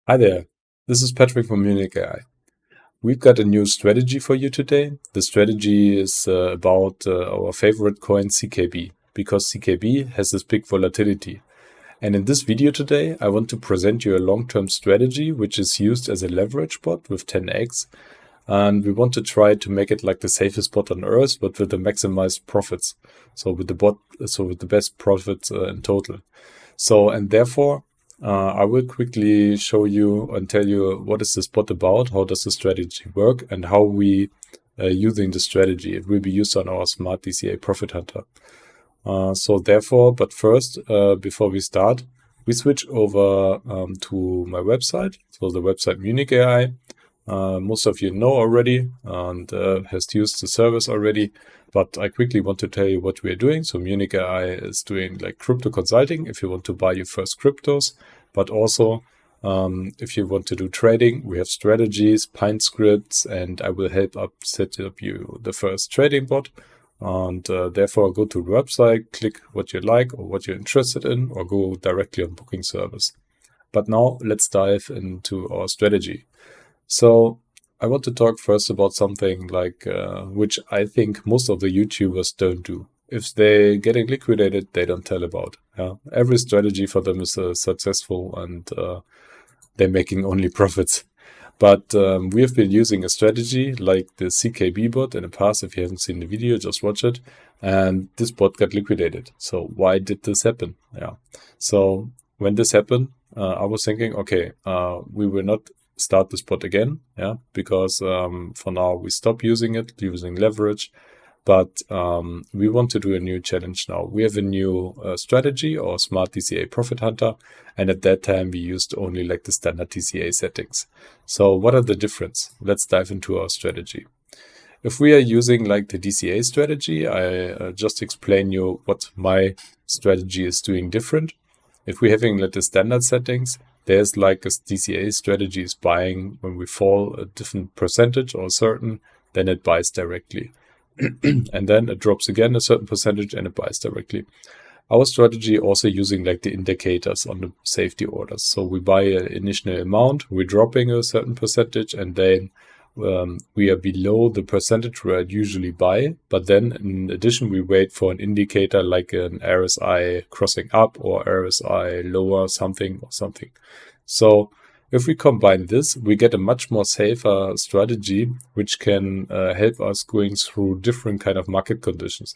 Hi there, this is Patrick from Munich-Ai. We've got a new strategy for you today. The strategy is about our favorite coin CKB, because CKB has this big volatility. And in this video today, I want to present you a long-term strategy which is used as a leverage bot with 10x. And we want to try to make it like the safest bot on earth, but with the maximized profits. So with the best profits in total. And therefore, I will quickly show you and tell you what is this bot about, how does the strategy work, and how we using the strategy. It will be used on our Smart DCA Profit Hunter. But first, before we start, we switch over to my website. So the website Munich-Ai. Most of you know already and has used the service already, but I quickly want to tell you what we are doing. So Munich-Ai is doing like crypto consulting if you want to buy your first cryptos, but also if you want to do trading, we have strategies, Pine scripts, and I will help set up you the first trading bot. And therefore go to the website, click what you like or what you're interested in, or go directly on booking service. But now let's dive into our strategy. So I want to talk first about something like which I think most of the YouTubers don't do. If they're getting liquidated, they don't tell about. Every strategy for them is successful and they're making only profits. But we have been using a strategy like the CKB bot in the past. If you haven't seen the video, just watch it. And this bot got liquidated. So why did this happen? So when this happened, I was thinking, okay, we will not start this bot again, because for now we stop using leverage, but we want to do a new challenge now. We have a new strategy, or Smart DCA Profit Hunter, and at that time we used only like the standard DCA settings. So what are the difference? Let's dive into our strategy. If we are using like the DCA strategy, I just explain you what my strategy is doing different. If we're having like the standard settings, there's like a DCA strategy is buying when we fall a different percentage or certain, then it buys directly. And then it drops again a certain percentage and it buys directly. Our strategy also using like the indicators on the safety orders. So we buy an initial amount, we're dropping a certain percentage, and then we are below the percentage where I'd usually buy, but then in addition we wait for an indicator like an RSI crossing up or RSI lower something or something. So if we combine this, we get a much more safer strategy which can help us going through different kind of market conditions.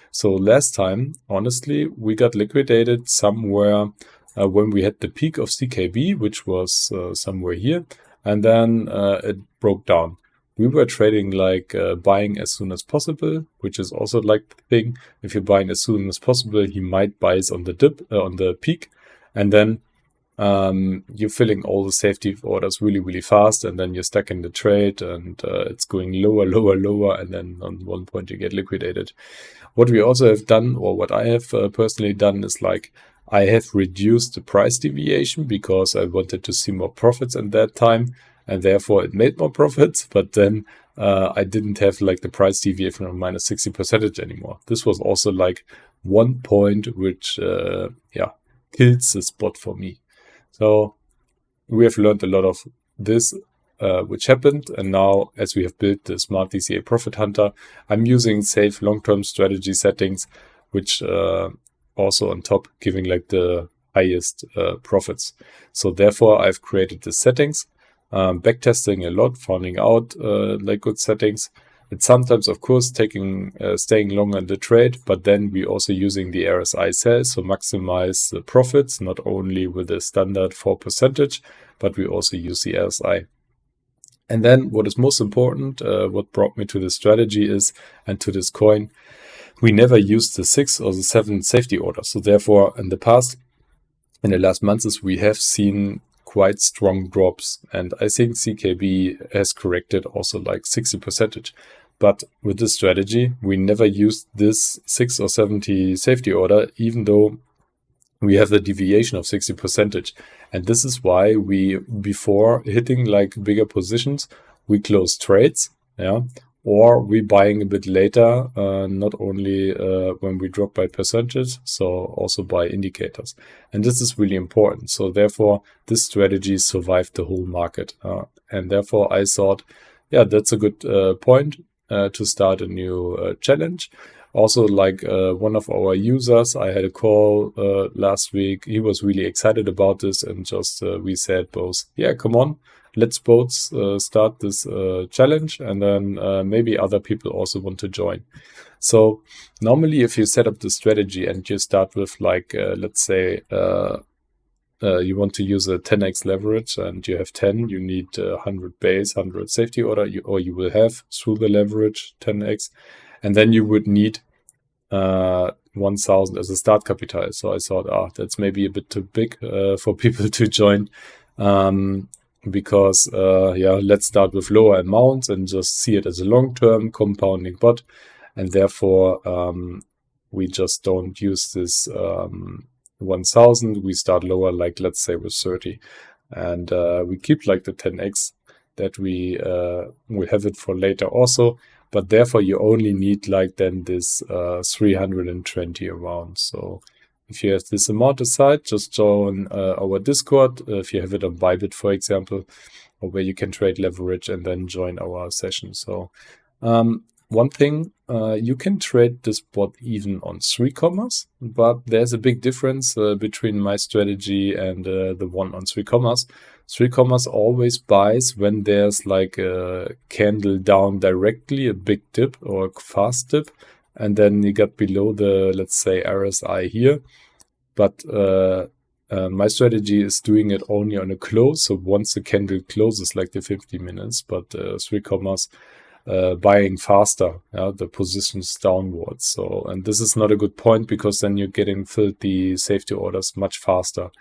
So last time, honestly, we got liquidated somewhere when we had the peak of CKB, which was somewhere here. And then it broke down. We were trading like buying as soon as possible, which is also like the thing. If you're buying as soon as possible, he might buy it on the dip, on the peak. And then you're filling all the safety orders really, really fast. And then you're stuck in the trade and it's going lower, lower, lower. And then on one point you get liquidated. What we also have done, or what I have personally done, is like I have reduced the price deviation because I wanted to see more profits at that time, and therefore it made more profits. But then I didn't have like the price deviation of minus 60% anymore. This was also like one point which kills the spot for me. So we have learned a lot of this which happened, and now as we have built the Smart DCA Profit Hunter, I'm using safe long-term strategy settings, which also on top giving like the highest profits. So therefore I've created the settings, backtesting a lot, finding out like good settings. It's sometimes of course staying longer in the trade, but then we also using the RSI sell, so maximize the profits, not only with the standard 4%, but we also use the RSI. And then what is most important, what brought me to this strategy is, and to this coin, we never used the 6 or the 7 safety orders. So therefore, in the past, in the last months, we have seen quite strong drops. And I think CKB has corrected also like 60%. But with this strategy, we never used this 6 or 70 safety order, even though we have the deviation of 60%. And this is why we, before hitting like bigger positions, we close trades, or we buying a bit later, not only when we drop by percentage, so also by indicators. And this is really important. So therefore, this strategy survived the whole market. And therefore, I thought, yeah, that's a good point to start a new challenge. Also, like one of our users, I had a call last week. He was really excited about this, and just we said both, yeah, come on, let's both start this challenge, and then maybe other people also want to join. So normally, if you set up the strategy and you start with like, let's say, you want to use a 10x leverage and you have 10, you need 100 base, 100 safety order, or you will have through the leverage 10x. And then you would need 1,000 as a start capital. So I thought, that's maybe a bit too big for people to join, because let's start with lower amounts and just see it as a long-term compounding bot. And therefore, we just don't use this 1,000. We start lower, like let's say with 30, and we keep like the 10x that we have it for later also. But therefore, you only need like then this 320 around. So if you have this amount aside, just join our Discord. If you have it on Bybit, for example, or where you can trade leverage, and then join our session. So one thing, you can trade this bot even on 3-commas, but there's a big difference between my strategy and the one on 3-commas. 3-commas always buys when there's like a candle down directly, a big dip or a fast dip, and then you get below the, let's say, RSI here. But my strategy is doing it only on a close. So once the candle closes, like the 50 minutes, but 3-commas buying faster, the positions downwards. So, and this is not a good point, because then you're getting filled the safety orders much faster,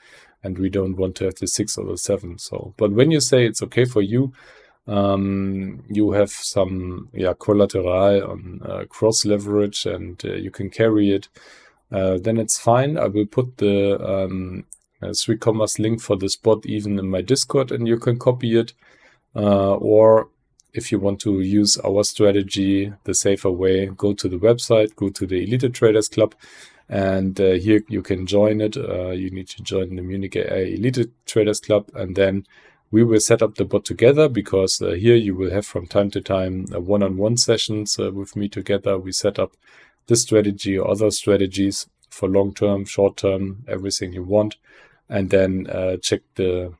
and we don't want to have the 6 or the 7. So, but when you say it's okay for you, you have some collateral on cross leverage, and you can carry it, then it's fine. I will put the 3-commas link for the spot even in my Discord, and you can copy it, or if you want to use our strategy the safer way, go to the website, go to the Elite Traders Club, and here you can join it. You need to join the Munich-Ai Elite Traders Club, and then we will set up the bot together, because here you will have from time to time one-on-one sessions with me together. We set up this strategy or other strategies for long-term, short-term, everything you want, and then check the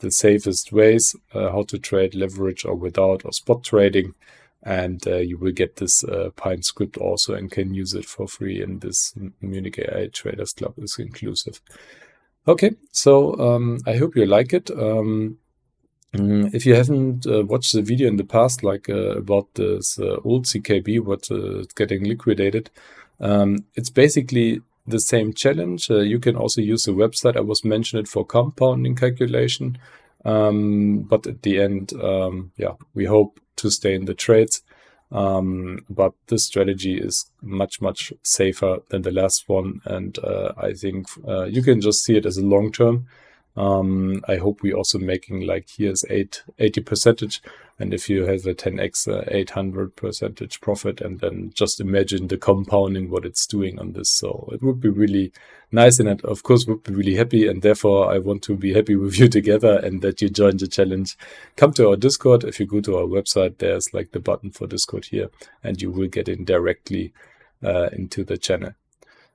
safest ways how to trade leverage or without, or spot trading. And you will get this Pine script also, and can use it for free in this Munich-Ai Traders Club is inclusive. Okay, so I hope you like it. If you haven't watched the video in the past, like about this old CKB, what's getting liquidated, it's basically the same challenge. You can also use the website. I was mentioning it for compounding calculation. But at the end, we hope to stay in the trades. But this strategy is much, much safer than the last one. And I think you can just see it as a long term. I hope we also making like here's 80%. And if you have a 10x 800% profit, and then just imagine the compounding, what it's doing on this. So it would be really nice, and it, of course, would be really happy. And therefore, I want to be happy with you together, and that you join the challenge. Come to our Discord. If you go to our website, there's like the button for Discord here, and you will get in directly into the channel.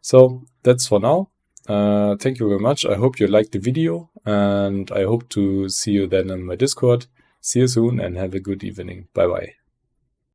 So that's for now. Thank you very much. I hope you liked the video, and I hope to see you then on my Discord. See you soon, and have a good evening. Bye bye.